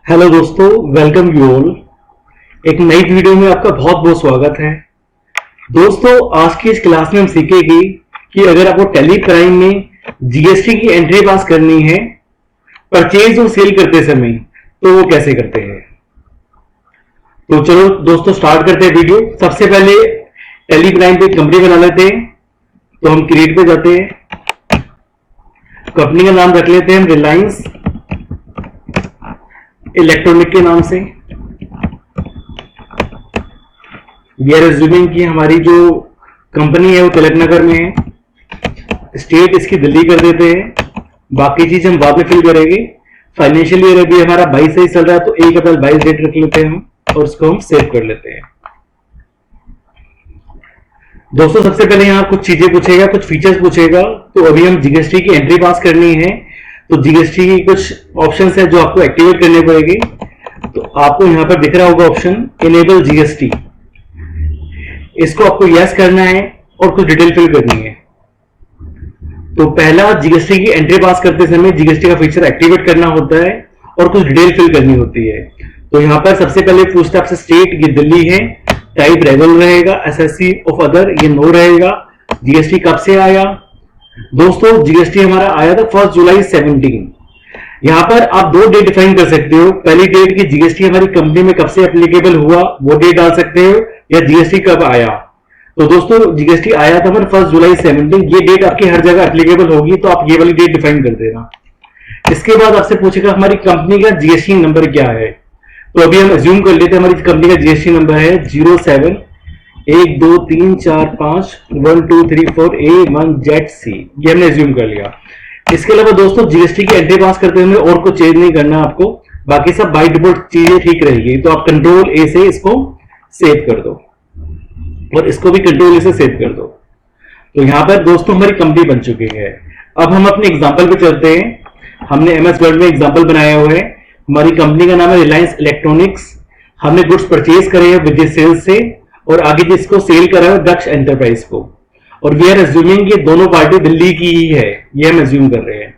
Hello दोस्तों, welcome you all. एक नई वीडियो में आपका बहुत बहुत स्वागत है। दोस्तों, आज की इस क्लास में हम सीखेंगे कि अगर आपको टैली प्राइम में जीएसटी की एंट्री पास करनी है परचेज और सेल करते समय, तो वो कैसे करते हैं। तो चलो दोस्तों स्टार्ट करते हैं वीडियो। सबसे पहले टैली प्राइम पे कंपनी बना लेते हैं। तो हम क्रिएट पे जाते हैं, कंपनी का नाम रख लेते हैं हम रिलायंस इलेक्ट्रॉनिक के नाम से। वी आर एज्यूमिंग कि हमारी जो कंपनी है वो तिलक नगर में है। स्टेट इसकी दिल्ली कर देते हैं, बाकी चीज हम बाद में फिल करेंगे। फाइनेंशियल ईयर अभी हमारा 22 से ही चल रहा है, तो 1 अप्रैल 22 डेट रख लेते हैं हम और उसको हम सेव कर लेते हैं। दोस्तों, सबसे पहले यहाँ कुछ चीजें पूछेगा, कुछ फीचर्स पूछेगा। तो अभी हम जीएसटी की एंट्री पास करनी है, तो जीएसटी की कुछ ऑप्शंस है जो आपको एक्टिवेट करने पड़ेंगे। तो आपको यहाँ पर दिख रहा होगा ऑप्शन इनेबल जीएसटी, इसको आपको यस करना है और कुछ डिटेल फिल करनी है। तो पहला, जीएसटी की एंट्री पास करते समय जीएसटी का फीचर एक्टिवेट करना होता है और कुछ डिटेल फिल करनी होती है। तो यहाँ पर सबसे पहले पूछता है स्टेट, ये दिल्ली है, टाइप रेगुलर रहेगा, एसएससी ऑफ अदर ये नो रहेगा। जीएसटी कब से आया। दोस्तों, जीएसटी हमारा आया था 1 जुलाई 17। यहां पर आप दो डेट डिफाइन कर सकते हो। पहली डेट की जीएसटी हमारी कंपनी में कब से एप्लीकेबल हुआ वो डेट डाल सकते हो, या जीएसटी कब आया। तो दोस्तों, जीएसटी आया था हमारा 1 जुलाई 17, ये डेट आपकी हर जगह एप्लीकेबल होगी, तो आप ये वाली डेट डिफाइन कर देना। इसके बाद आपसे पूछेगा हमारी कंपनी का जीएसटी नंबर क्या है। तो अभी हम एज्यूम कर लेते हैं हमारी कंपनी का जीएसटी नंबर है 07 1 2 3 4 5 1 2 3 4 A1ZC, ये हमने एज्यूम कर लिया। इसके अलावा दोस्तों, जीएसटी की एंट्री पास करते हुए और कुछ चेंज नहीं करना आपको, बाकी सब बाय डिफॉल्ट चीजें ठीक रहेगी। तो आप कंट्रोल ए से इसको सेव कर दो और इसको भी कंट्रोल ए से सेव कर दो। तो यहां पर दोस्तों हमारी कंपनी बन चुकी है। अब हम अपने एग्जाम्पल पे चलते हैं। हमने एमएस वर्ड में एग्जाम्पल बनाया हुआ है। हमारी कंपनी का नाम है रिलायंस इलेक्ट्रॉनिक्स। हमने गुड्स परचेज करे हैं विद सेल्स से, और आगे जिसको सेल करा है दक्ष एंटरप्राइज को। और वी आर एज्यूमिंग ये दोनों पार्टी दिल्ली की ही है, ये हम एज्यूम कर रहे हैं।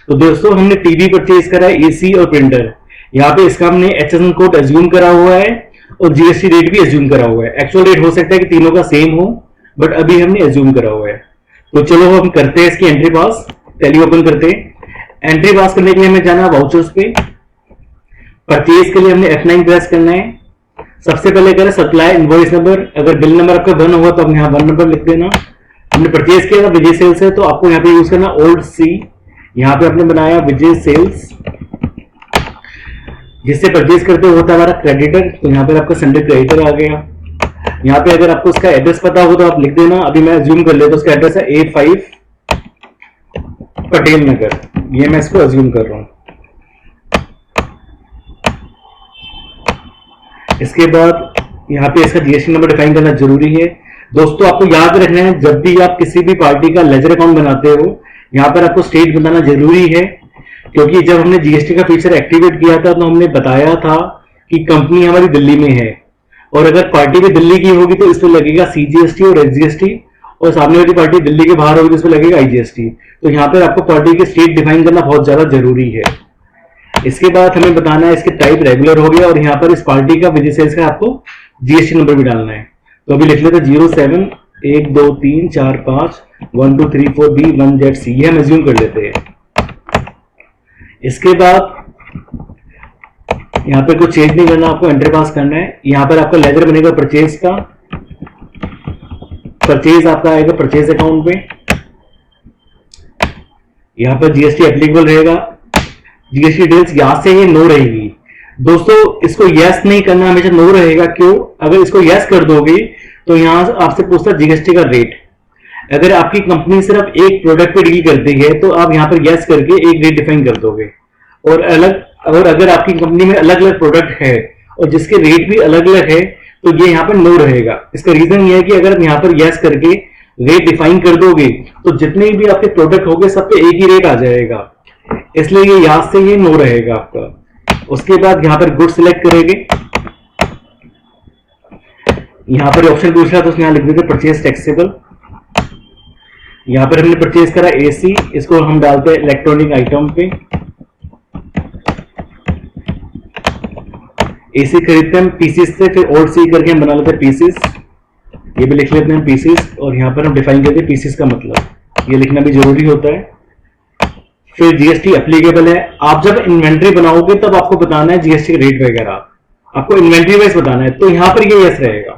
तो दोस्तों, हमने टीवी परचेज करा है, एसी और प्रिंटर। यहाँ पे इसका हमने एचएसएन कोड एज्यूम करा हुआ है और जीएसटी रेट भी एज्यूम करा हुआ है। एक्चुअल रेट हो सकता है कि तीनों का सेम हो, बट अभी हमने एज्यूम करा हुआ है। तो चलो हम करते हैं इसकी एंट्री पास। टैली ओपन करते हैं। एंट्री पास करने के लिए हमें जाना वाउचर्स पे। परचेज के लिए हमने F9 प्रेस करना है। सबसे पहले करें सप्लाई इनवॉइस नंबर। अगर बिल नंबर आपका 1 होगा तो आप यहाँ 1 नंबर लिख देना। हमने परचेज किया था विजय सेल्स से, तो आपको यहाँ पे यूज करना ओल्ड सी। यहाँ पे आपने बनाया विजय सेल्स, जिससे परचेज करते होता है हमारा क्रेडिटर। तो यहाँ पर आपका संडे क्रेडिटर आ गया। यहाँ पे अगर आपको उसका एड्रेस पता हो तो आप लिख देना। अभी मैं अज्यूम कर लेता हूँ उसका एड्रेस है A5 पटेल नगर, ये मैं इसको अज्यूम कर रहा हूँ। इसके बाद यहाँ पे इसका जीएसटी नंबर डिफाइन करना जरूरी है। दोस्तों, आपको याद रखना है जब भी आप किसी भी पार्टी का लेजर अकाउंट बनाते हो, यहाँ पर आपको स्टेट बताना जरूरी है। क्योंकि जब हमने जीएसटी का फीचर एक्टिवेट किया था तो हमने बताया था कि कंपनी हमारी दिल्ली में है, और अगर पार्टी भी दिल्ली की होगी तो इसमें लगेगा सीजीएसटी और एसजीएसटी, और सामने वाली पार्टी दिल्ली के बाहर होगी तो इसमें लगेगा आईजीएसटी। तो यहाँ पर आपको पार्टी के स्टेट डिफाइन करना बहुत ज्यादा जरूरी है। इसके बाद हमें बताना है इसके टाइप रेगुलर हो गया, और यहाँ पर इस पार्टी का विजय सेल्स का आपको जीएसटी नंबर भी डालना है। तो अभी लिख लेते हैं 07 1 2 3 4 5 1 2 3 4 B1ZC, ये हम एज्यूम कर लेते हैं। इसके बाद यहाँ पे कुछ चेंज नहीं करना, आपको एंट्री पास करना है। यहाँ पर आपका लेजर बनेगा परचेज का। परचेज आपका आएगा परचेज अकाउंट में। यहाँ पर जीएसटी एप्लीकेबल रहेगा। जीएसटी डिटेल्स यहां से ये नो रहेगी। दोस्तों, इसको यस नहीं करना, हमेशा नो रहेगा। क्यों? अगर इसको यस कर दोगे तो यहां आपसे पूछता है जीएसटी का रेट। अगर आपकी कंपनी सिर्फ एक प्रोडक्ट पे डील करती है तो आप यहां पर यस करके एक रेट डिफाइन कर दोगे। और अगर आपकी कंपनी में अलग अलग प्रोडक्ट है और जिसके रेट भी अलग अलग है, तो ये यहाँ पर नो रहेगा। इसका रीजन ये है कि अगर यहाँ पर यस करके रेट डिफाइन कर दोगे तो जितने भी आपके प्रोडक्ट होंगे सब पे एक ही रेट आ जाएगा, इसलिए ये यहां से ये नो रहेगा आपका। उसके बाद यहां पर गुड सिलेक्ट करेंगे। यहां पर ऑप्शन पूछ रहा तो उसमें यहां लिख देते परचेज टैक्सेबल। यहां पर हमने परचेज करा एसी, इसको हम डालते हैं इलेक्ट्रॉनिक आइटम पे। एसी खरीदते हैं हम पीसीस से, फिर ओल्ड सी करके हम बना लेते हैं पीसीस। ये भी लिख लेते हैं पीसीस, और यहाँ पर हम डिफाइन करते हैं पीसीस का मतलब, ये लिखना भी जरूरी होता है। फिर जीएसटी एप्लीकेबल है। आप जब इन्वेंट्री बनाओगे तब आपको बताना है जीएसटी रेट वगैरह, आपको इन्वेंट्री वाइज बताना है, तो यहाँ पर ये यस रहेगा।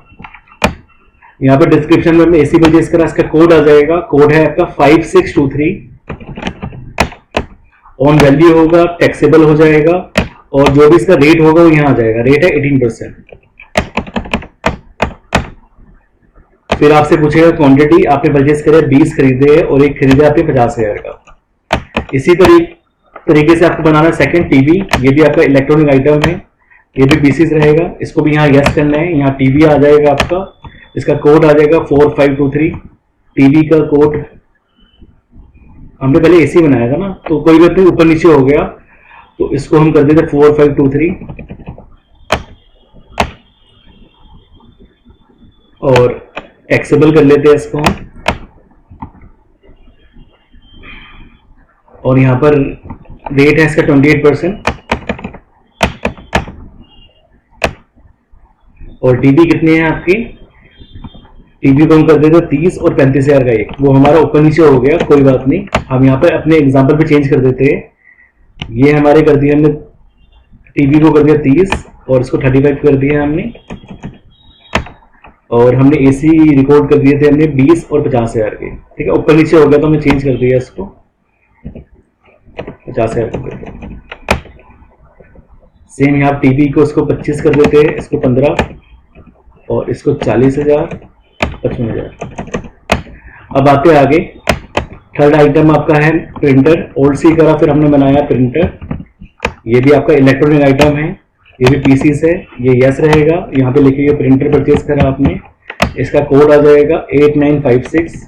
यहाँ पर डिस्क्रिप्शन में एसी परचेज करा, इसका कोड आ जाएगा, कोड है आपका 5623। ऑन वैल्यू होगा, टैक्सेबल हो जाएगा, और जो भी इसका रेट होगा वो यहाँ आ जाएगा, रेट है 18%। फिर आपसे पूछेगा क्वांटिटी, आपने परचेज करे 20 खरीदे और एक खरीदा आपने 50,000 का। इसी तरीके से आपको बनाना है सेकंड टीवी, ये भी आपका इलेक्ट्रॉनिक आइटम है, ये भी पीसीस रहेगा, इसको भी यहाँ यस करना है। यहाँ टीवी आ जाएगा आपका, इसका कोड आ जाएगा 4523। टीवी का कोड हमने पहले एसी बनाया था ना, तो कोई बात नहीं, ऊपर नीचे हो गया, तो इसको हम कर देते 4523 और टैक्सेबल कर लेते हैं इसको हम। और यहाँ पर रेट है इसका 28%, और टीबी कितनी है आपकी, टीबी को हम कर देते 30 और 35,000 का एक, वो हमारा ऊपर नीचे हो गया, कोई बात नहीं, हम यहाँ पर अपने एग्जांपल पे चेंज कर देते हैं। ये हमारे कर दिया हमने, टीबी को कर दिया 30 और इसको 35 कर दिया हमने, और हमने एसी रिकॉर्ड कर दिए थे हमने 20 और 50,000 के, ठीक है, ऊपर नीचे हो गया तो हमने चेंज कर दिया इसको 50,000 करके। सेम यहाँ टीबी को इसको 25 कर देते हैं, इसको 15 और इसको 40,000, 55,000। अब आते आगे, थर्ड आइटम आपका है प्रिंटर, ओल्ड सी करा, फिर हमने बनाया प्रिंटर, ये भी आपका इलेक्ट्रॉनिक आइटम है, ये भी पीसीस है, ये यस रहेगा। यहाँ पे लिखिए प्रिंटर परचेज करा आपने, इसका कोड आ जाएगा 8956,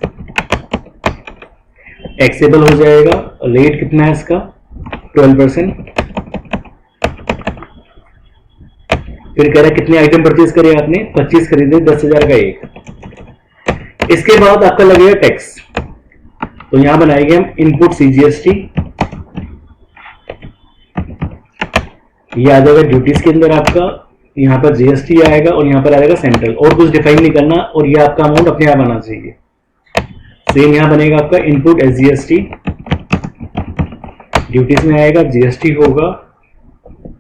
टैक्सेबल हो जाएगा, रेट कितना है इसका 12%। फिर कह रहा है कितने आइटम परचेज करे आपने, 25 खरीदे, 10,000 का एक। इसके बाद आपका लगेगा टैक्स, तो यहां बनाएंगे हम इनपुट सीजीएसटी, ये आ जाएगा ड्यूटीज के अंदर आपका, यहाँ पर जीएसटी आएगा और यहाँ पर आएगा सेंट्रल, और कुछ डिफाइन नहीं करना, और ये आपका अमाउंट अपने आप आना चाहिए। सेम यहाँ बनेगा आपका इनपुट एसजीएसटी, ड्यूटीज में आएगा, जीएसटी होगा,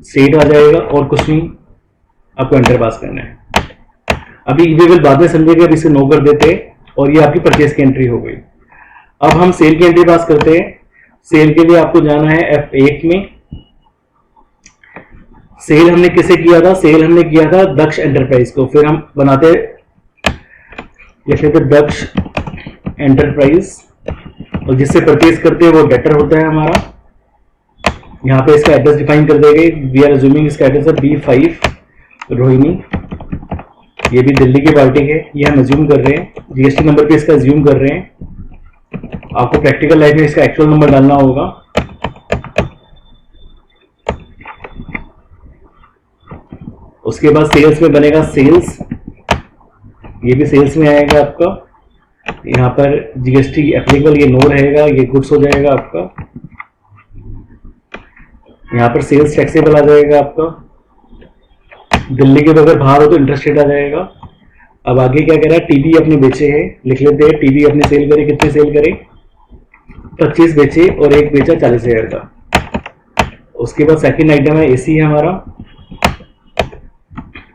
स्टेट आ जाएगा, और कुछ नहीं, आपको एंटर पास करना है। अभी ईवेबल बाद में समझेंगे, अब इसे नो कर देते हैं, और ये आपकी परचेज की एंट्री हो गई। अब हम सेल की एंट्री पास करते हैं। सेल के लिए आपको जाना है F8 में। सेल हमने किसे किया था, सेल हमने किया था दक्ष एंटरप्राइज को, फिर हम बनाते लिखते थे दक्ष एंटरप्राइज, और जिससे परचेज करते हैं वो डेटर होता है हमारा। यहाँ पे इसका एड्रेस डिफाइन कर देंगे, वी आर अज्यूमिंग इसका एड्रेस है B5 रोहिणी, ये भी दिल्ली की पार्टी है, ये हम अज्यूम कर रहे हैं, जीएसटी नंबर पे इसका अज्यूम कर रहे हैं। आपको प्रैक्टिकल लाइफ में इसका एक्चुअल नंबर डालना होगा। उसके बाद सेल्स में बनेगा सेल्स, ये भी सेल्स में आएगा आपका, यहाँ पर जीएसटी एप्लीकेबल ये नो रहेगा, ये गुड्स हो जाएगा आपका। यहाँ पर सेल्स टैक्सेबल आ जाएगा आपका, दिल्ली के बगैर बाहर हो तो इंटरेस्ट रेट आ जाएगा। अब आगे क्या कह रहा है, टीवी अपने बेचे हैं, लिख लेते हैं टीवी अपने सेल करे, कितने सेल करे 25 बेचे और एक बेचा 40,000 का। उसके बाद सेकंड आइटम है एसी है हमारा,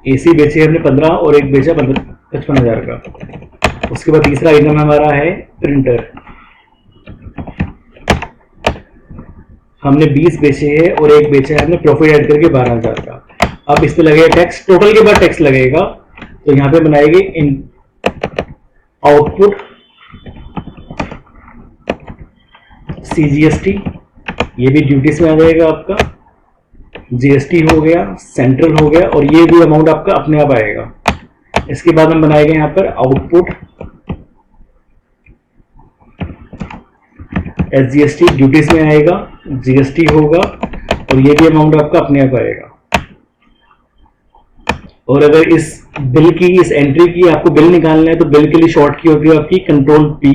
एसी बेचे हमने 15 और एक बेचा 55,000 का। उसके बाद तीसरा आइटम हमारा है प्रिंटर, हमने 20 बेचे हैं और एक बेचा है हमने प्रॉफिट ऐड करके 12,000 का। अब इस पे लगेगा टैक्स, टोटल के बाद टैक्स लगेगा, तो यहाँ पे बनाएंगे इन आउटपुट सीजीएसटी, ये भी ड्यूटीज में आ जाएगा आपका, जीएसटी हो गया, सेंट्रल हो गया, और ये भी अमाउंट आपका अपने आप आएगा। इसके बाद हम बनाएंगे यहाँ पर आउटपुट एसजीएसटी, ड्यूटीज में आएगा, जीएसटी होगा, और ये भी अमाउंट आपका अपने आप आएगा। और अगर इस बिल की, इस एंट्री की आपको बिल निकालना है, तो बिल के लिए शॉर्ट की होती है आपकी Ctrl+P।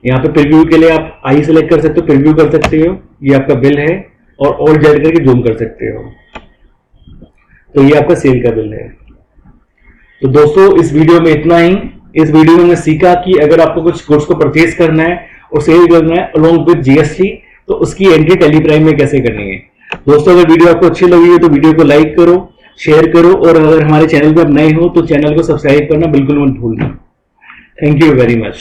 यहाँ पे प्रीव्यू के लिए आप आई सेलेक्ट कर सकते हो, प्रीव्यू कर सकते हो, ये आपका बिल है, और ऑल जेड करके जूम कर सकते हो। तो ये आपका सेल का बिल है। तो दोस्तों इस वीडियो में इतना ही। इस वीडियो में हमने सीखा कि अगर आपको कुछ गुड्स को परचेज करना है और सेल करना है अलोंग विद जीएसटी, तो उसकी एंट्री टेली प्राइम में कैसे करनी है। दोस्तों अगर वीडियो आपको अच्छी लगी हो तो वीडियो को लाइक करो, शेयर करो, और अगर हमारे चैनल पर आप नए हो तो चैनल को सब्सक्राइब करना बिल्कुल मत भूलना। Thank you very much.